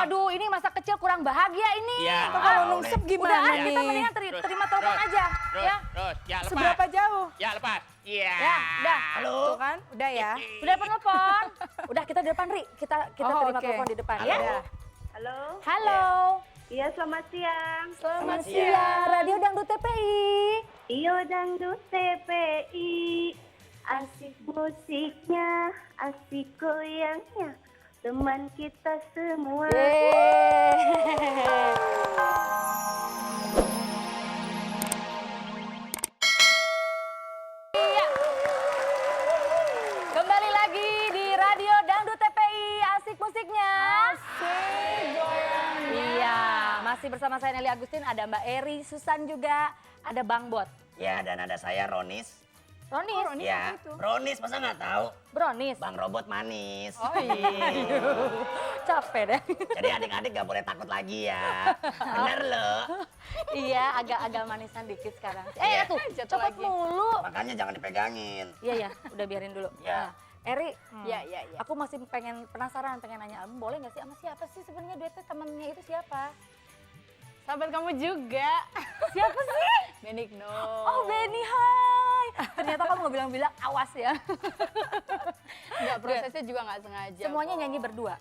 Waduh, ini masa kecil kurang bahagia ini. Ya. Kalau nungsep gimana Udah, nih? kita mendingan terima telepon aja. Ya. Terus, ya lepas. Seberapa jauh? Ya lepas. Iya. Ya, udah. Halo. Tuh kan, udah ya. Udah telepon. Udah kita di depan, Ri. Kita terima oke. telepon di depan Halo. ya. Halo, Halo. iya selamat siang. Selamat siang. siang. Radio Dangdut TPI. Iyo Dangdut TPI, asik musiknya, asik goyangnya, teman kita semua. Yeay. Iya. Kembali lagi di Radio Dangdut TPI, asik musiknya. Asik goyangnya. Iya, masih bersama saya Nelly Agustin, ada Mbak Eri, Susan juga, ada Bang Bot. Ya, dan ada saya Ronis. Ronis, Ya, Ronis masa nggak tahu? Bronis. Bang Robot manis. Oh iya. Capek deh. Jadi adik-adik nggak boleh takut lagi ya. Bener loh. Iya, agak manisan dikit sekarang. Iya. Tuh, Jatuh copot lagi. mulu. Makanya jangan dipegangin. Iya, ya, udah biarin dulu. Ya. Nah, Eri, Ya. aku masih penasaran, pengen nanya, boleh nggak sih sama siapa sih sebenarnya duetnya, temennya itu siapa? Sahabat kamu juga. Siapa sih? Benigno. Oh, Benny, hai. Ternyata kamu nggak bilang-bilang, awas ya. Enggak, prosesnya juga nggak sengaja. Semuanya kok. nyanyi berdua.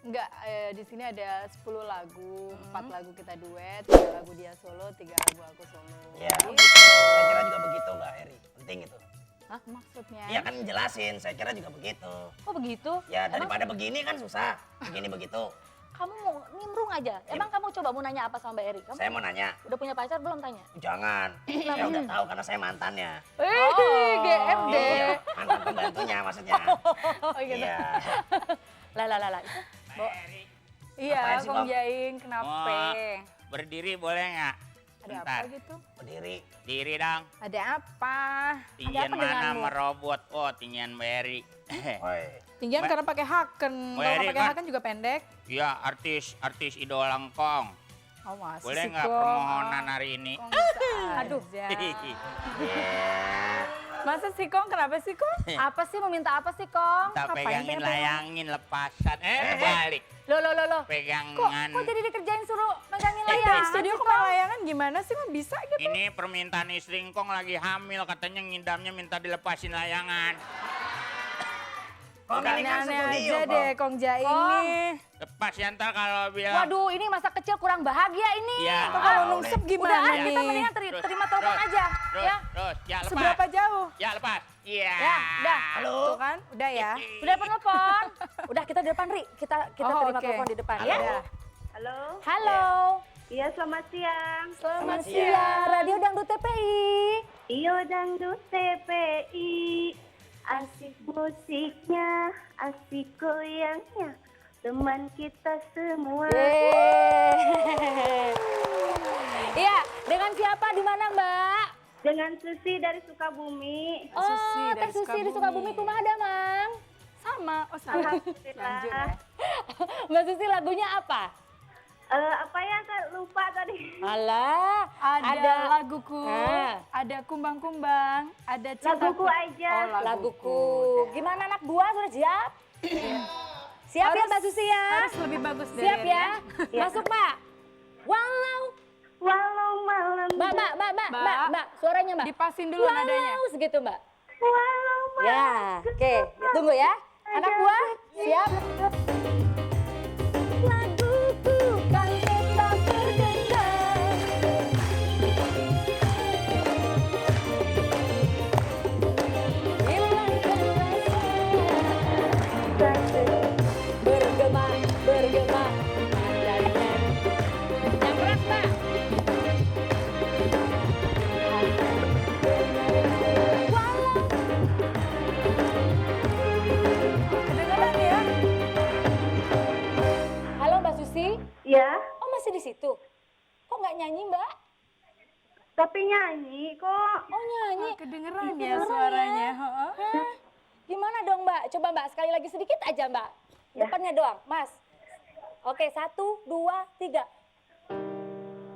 Enggak, di sini ada 10 lagu, 4 lagu kita duet, 3 lagu dia solo, 3 lagu aku solo. Ya, Gitu. saya kira juga begitu Mbak Eri. Penting itu. Hah? Maksudnya? Iya kan jelasin, saya kira juga begitu. Oh begitu? Ya, Emang daripada begini kan susah. Begini begitu. kamu mau nimbrung aja? Emang kamu coba mau nanya apa sama Mbak Eri? Kamu Saya mau nanya. udah punya pacar belum tanya? Jangan. Saya udah tahu karena saya mantannya. GM deh. Iya, mantan pembantunya maksudnya. Oh gitu. Iya. Lah. Itu Iya, Apaan sih, Kong Bang? Jaing, kenapa? Berdiri boleh nggak? Ada Bentar. apa gitu? Berdiri. Diri dong. Ada apa? Tinggian apa mana denganmu? merobot? Oh, tinggian Berry. Woi. Tinggian karena pakai haken. Mbak Kalau Eri pakai kan- haken juga pendek. Iya, artis idola Kong. Oh, masih Boleh sih, nggak Kong? permohonan hari ini? Kong bisa Aduh. aja. Iya. Masa sih Kong? Kenapa sih Kong? apa sih, mau minta apa sih, Kong? Tak Ngapain pegangin, pegang? layangin, lepasan. Balik. Loh. Pegangan. Kok jadi dikerjain suruh megangin Di layang? studio kok main layangan gimana sih? Kok bisa gitu? Ini permintaan istri Kong lagi hamil. Katanya ngidamnya minta dilepasin layangan. Kok ini kan Aneh-aneh studio, aja Kong. deh Kong Jaing Kong. nih. Lepas ya ntar kalau bilang. Waduh, ini masa kecil kurang bahagia ini. Ya. Kalau Ah, nungsep Udah, gimana kita nih? mendingan terima telepon aja. Ya. Terus, ya lepas. Seberapa jauh? Ya lepas. Iya. Ya, udah. Halo. Tuh kan, udah ya. Udah telepon. Udah kita di depan, Ri. Kita terima oke. telepon di depan Halo. ya. Halo, Halo. iya selamat siang. Selamat siang. siang. Radio Dangdut TPI. Iyo Dangdut TPI, asik musiknya, asik goyangnya, teman kita semua. Yeay. Iya, dengan siapa, di mana, Mbak? Dengan Susi dari Sukabumi. Oh, Susi dari Teh Susi di Sukabumi, Sukabumi. kumaha ada, Mang? Sama. Oh, sama. Lanjut Alhamdulillah. ya. Mbak Susi lagunya apa? Apa ya, saya lupa tadi. Alah, Ada laguku, Ah. ada kumbang-kumbang, ada cintaku. Laguku aja. Oh, laguku. Gimana anak buah, sudah siap? Siap ya, Mbak Susi ya? Harus lebih bagus dari Siap Eri, ya? Masuk, Mbak. Walau, Walau malam. Mbak, suaranya, Mbak. Dipasin dulu nadanya. Walau segitu, Mbak. Walau malam. Ya, oke. Tunggu ya. Anak buah, siap? Laguku kan tetap berdengar. Hilangkan rasa bergema. Yang keras, Mbak. Walau Kedengeran ya? Halo Mbak Susi, Ya, oh masih di situ? Kok nggak nyanyi Mbak? tapi nyanyi kok. Oh nyanyi. Kedengeran ya Kedengeran suaranya. ya. heeh. Hah? Gimana dong Mbak? Coba Mbak sekali lagi sedikit aja Mbak. Ya. Depannya doang, Mas. Oke, 1, 2, 3.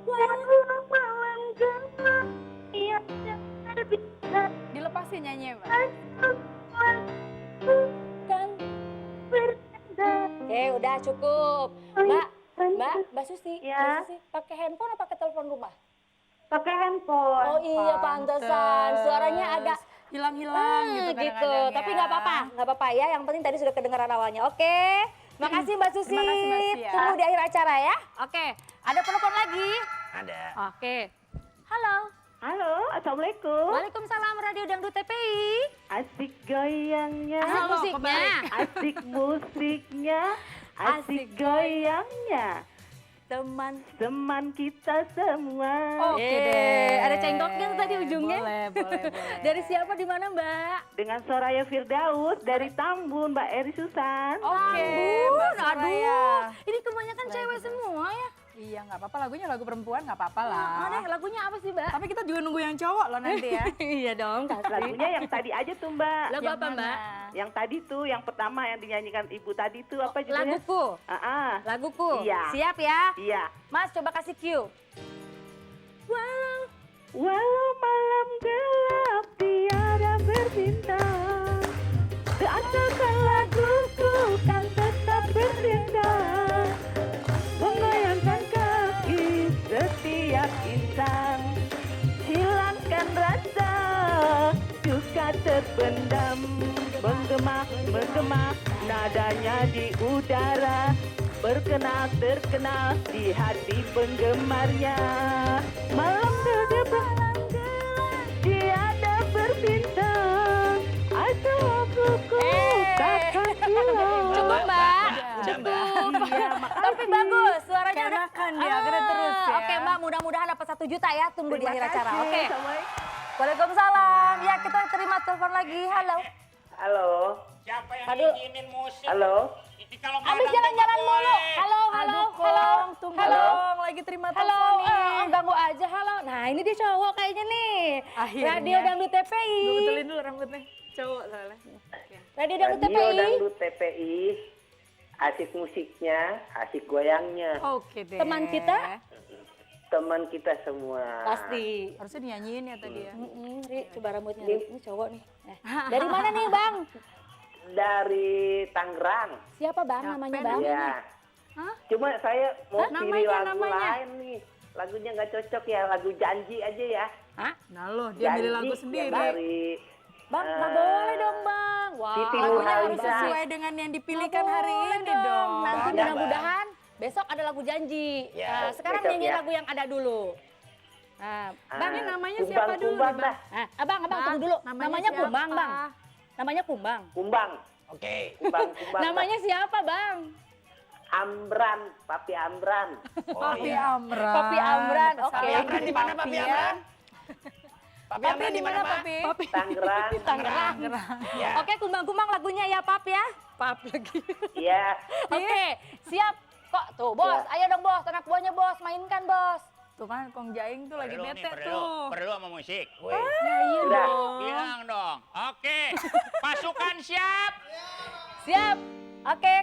Walau malam gelap, ia terbitkan Dilepasin nyanyi Mbak. Kan? bertanda. Oke, udah cukup. Mbak, Mbak Susi, Ya. Mbak Susi, pakai handphone atau pakai telepon rumah? Pakai handphone. Oh iya, pantesan. Suaranya agak hilang-hilang gitu gitu. kadang-kadang Tapi ya. nggak apa-apa ya. Yang penting tadi sudah kedengaran awalnya. Oke. Makasih Mbak Susi. Terima kasih, Mbak Susi, ya. Tunggu di akhir acara ya. Oke. Ada penelpon lagi? Ada. Oke. Halo. Halo, assalamualaikum. Waalaikumsalam Radio Dangdut TPI. Asik goyangnya, Asik musiknya. asik musiknya, asik goyangnya. Teman kita semua. Oke deh. Ada cengkoknya tuh tadi ujungnya. Boleh. Dari siapa di mana Mbak? Dengan Soraya Firdaus dari Tambun, Mbak Eri Susan. Oke, Bun, Mbak Soraya. aduh. Ini kebanyakan cewek semua ya. Iya, nggak apa-apa, lagunya lagu perempuan nggak apa-apa lah. Aneh, lagunya apa sih Mbak? Tapi kita juga nunggu yang cowok loh nanti ya. Iya dong, kasih. Lagunya yang tadi aja tuh Mbak. Lagu Yang apa mana? Mbak? Yang tadi tuh, yang pertama yang dinyanyikan Ibu tadi tuh apa judulnya? Laguku. Laguku. Iya. Siap ya? Iya. Mas coba kasih cue. Walau Walau malam gelap tiada berbintang, seasalkan laguku kan tetap bersinar, menggoyangkan kaki setiap insan, hilangkan rasa duka terpendam, menggema nadanya di udara, terkenal di hati penggemarnya. Malam gelap tiada berbintang, asal laguku takkan hilang. cukup Mbak. Udah, Mbak. Iya, makasih. Tapi bagus, suaranya udah. Keenakan dia, keren terus ya. Oke Mbak, mudah-mudahan dapat 1 juta ya. Tunggu di Terima akhir acara. kasih. Oke. Assalamualaikum. Waalaikumsalam. Ya kita terima telepon lagi. Halo. Halo, Siapa yang Aduh. izinin musik? halo. Ini kalau Abis malam jalan-jalan tuh mulu. boleh. Halo, Aduh, halo. Kong, tunggu Halo. dong, lagi terima Halo, telepon nih. ganggu aja, halo. Nah ini dia cowok kayaknya nih. Akhirnya. Radio Dangdut TPI. Gue betulin dulu rambutnya, cowok soalnya. Radio Dangdut Radio TPI. Dangdut TPI, asik musiknya, asik goyangnya. Oke deh. Teman kita Teman kita semua. pasti. Harusnya dinyanyiin ya tadi ya. Ri, coba rambutnya. Ri. Ini cowok nih. Dari mana nih Bang? Dari Tangerang. Siapa Bang namanya Bang? Ya. Cuma saya mau pilih Namanya, lagu namanya. lain nih. Lagunya nggak cocok ya, lagu Janji aja ya. Hah? Nah loh, dia milih lagu Janji sendiri. yang dari Bang, nggak boleh dong Bang. Wah, Siti Lagunya Nurhaliza. harus sesuai dengan yang dipilihkan nggak hari boleh ini dong. Nanti Ada, mudah-mudahan besok ada lagu janji. Ya, Nah, sekarang besok nyanyi ya. lagu yang ada dulu. Nah, Bang, ini namanya Kumbang, siapa dulu Kumbang nih, dah. nah, abang Bang, tunggu dulu. namanya Namanya siapa? Kumbang, Bang. Namanya Kumbang. Kumbang. Oke. Kumbang. Namanya siapa, Bang? Ambran, Papi Ambran. Oh Papi iya. Amran. Papi Amran, Dapat oke. Papi salam Amran dari di mana Papi Papi ya. Amran? Papi Papi Amran di mana Pak? Papi? Tangerang. Tangerang. Ya. Oke, Kumbang-kumbang lagunya ya, Pap ya. Pap lagi. Iya. Oke, siap. Kok tuh, Bos. Ayo dong, Bos. Anak buahnya, Bos. Mainkan, Bos. Tuh kan Kong Jaing tuh lagi Perlu nih, bete perlu. tuh. Perlu sama musik. Woi. Iya Udah. Bilang dong. Oke. Pasukan siap. Siap. Oke.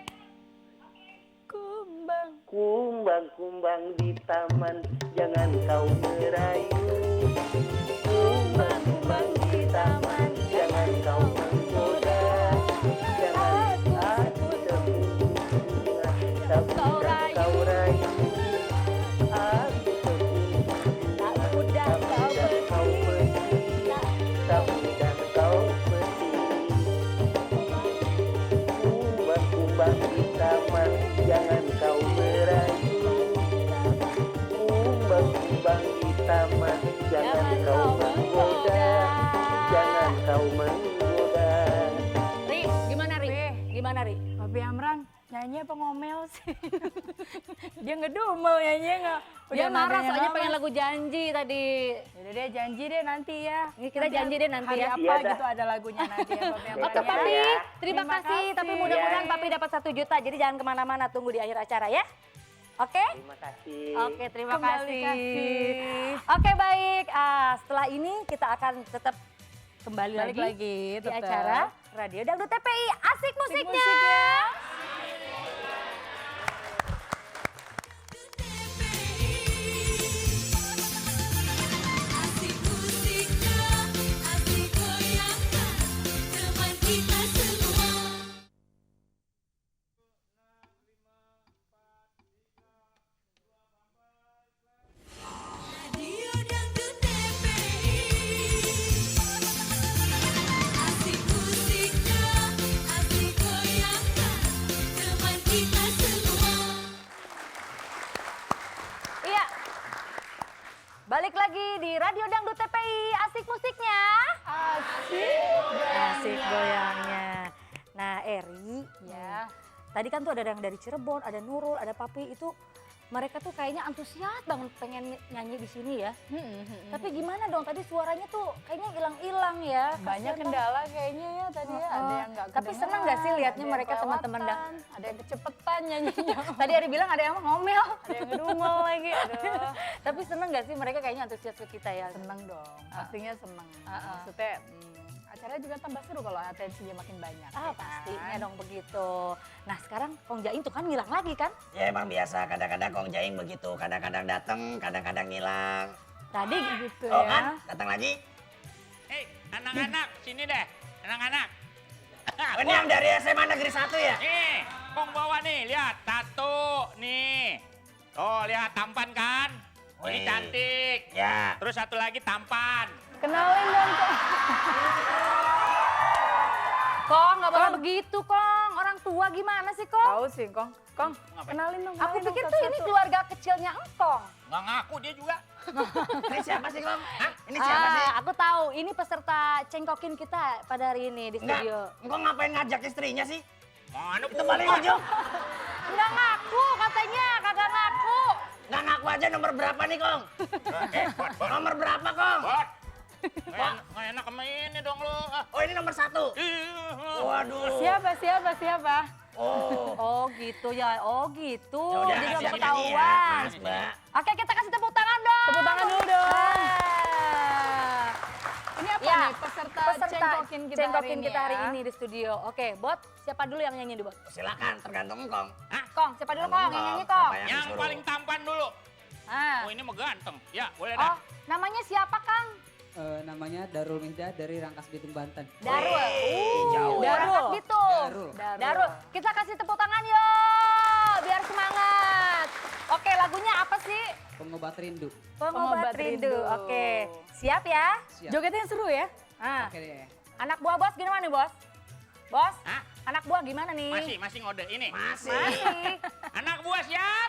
Kumbang. Kumbang-kumbang di taman, jangan kau merayu. Kumbang-kumbang di taman, jangan kau menggoda. Jangan aku sebunga, tapi Kau dah rayu. kau rayu. Aku sebunga, Aku dah kau dah kau pergi. Tapi dah kau pergi. Kumbang-kumbang di taman, jangan kau merayu. Kumbang-kumbang di taman, jangan kau menggoda. Jangan kau menggoda. Ri, gimana Ri? Gimana Ri? Papi Amran nyanyi apa ngomel sih? Dia ngedumel nyanyi nggak? Dia Udah marah nadanya soalnya lama. pengen lagu janji tadi. Yaudah deh janji deh nanti ya. Ini kita janji deh nanti Hari ya. apa Iya dah. gitu ada lagunya nanti ya Papi Amran. Oke Iya, Papi, ya. terima Terima kasih. Tapi kasih. mudah-mudahan Iya. Papi dapat 1 juta. Jadi jangan kemana-mana, tunggu di akhir acara ya. Oke? Terima kasih. Oke, terima Kembali kasih. Oke baik, setelah ini kita akan tetap kembali Balik lagi, di tetap. acara Radio Dangdut TPI. Asik musiknya. musiknya. tadi kan tuh ada yang dari Cirebon, ada Nurul, ada Papi, itu mereka tuh kayaknya antusias banget pengen nyanyi di sini ya. Tapi gimana dong, tadi suaranya tuh kayaknya hilang-hilang ya. Banyak Kasian kendala kayaknya ya tadi ya, ada yang nggak Tapi seneng nggak sih liatnya ada yang mereka teman-teman kelewatan, ada yang kecepetan nyanyinya. Tadi ada bilang ada yang ngomel. Ada yang ngedumel lagi, aduh. Tapi seneng gak sih mereka kayaknya antusias ke kita ya? Seneng dong, pastinya seneng. Maksudnya acaranya juga tambah seru kalau atensinya makin banyak. Ah ya pastinya kan? dong begitu. Nah sekarang Kong Jaing tuh kan ngilang lagi kan? Ya emang biasa, kadang-kadang Kong Jaing begitu. Kadang-kadang datang, kadang-kadang ngilang. Tadi Gitu Oh ya. kan, datang lagi. Hei, anak-anak, sini deh. Anak-anak. Oh, ini yang dari SMA Negeri 1 ya? Nih, Kong bawa nih, lihat. Satu, nih. Oh, lihat tampan kan? Ini Wih. cantik. Ya. Terus satu lagi tampan. Kenalin dong Kong. Kong nggak boleh begitu Kong. Orang tua gimana sih Kong? Tahu sih Kong. Kong, Ngapain? kenalin dong. Aku kenalin dong pikir tuh ini satu-satu. keluarga kecilnya Engkong. Nggak ngaku dia juga. Ini siapa sih, Kong? Hah? Ini siapa sih? Aku tahu ini peserta cengkokin kita pada hari ini di Enggak, studio. engkau ngapain ngajak istrinya sih? Mana Itu paling ujung. Nggak ngaku katanya, kagak ngaku. Nggak ngaku aja nomor berapa nih, Kong? Nomor berapa, Kong? Bot. Nggak enak sama ini dong lo. Ah. Oh, ini nomor 1. Waduh. Siapa? Oh. Oh gitu ya, oh gitu. Yaudah, Jadi udah siap ketahuan. nyanyi ya, Mas, Mbak. Oke kita kasih tepuk tangan dong. Tepuk tangan dulu dong. Ah. Ini apa Ya, nih peserta, Peserta cengkokin kita hari ya? ini di studio. Oke, Bot, siapa dulu yang nyanyi dulu, Bot? Silakan, tergantung Kong. Kong, siapa dulu Kong? Yang nyanyi Siapa Kong. yang Yang disuruh? paling tampan dulu. Ah. Oh ini mah ganteng. Ya boleh Oh, dah. namanya siapa Kang? Namanya Darul Mihda dari Rangkas Bitung Banten. Darul. jauh. Rangkas Bitung. Darul. Darul. Kita kasih tepuk tangan yuk, biar semangat. Oke, lagunya apa sih? Pengobat rindu. Pengobat Rindu. Oke, siap ya? Siap. Jogetnya seru ya? Ah. Oke deh. Anak buah bos gimana nih bos? Bos? Hah? Anak buah gimana nih? Masih ngode ini. Masih. Masih. Anak buah siap.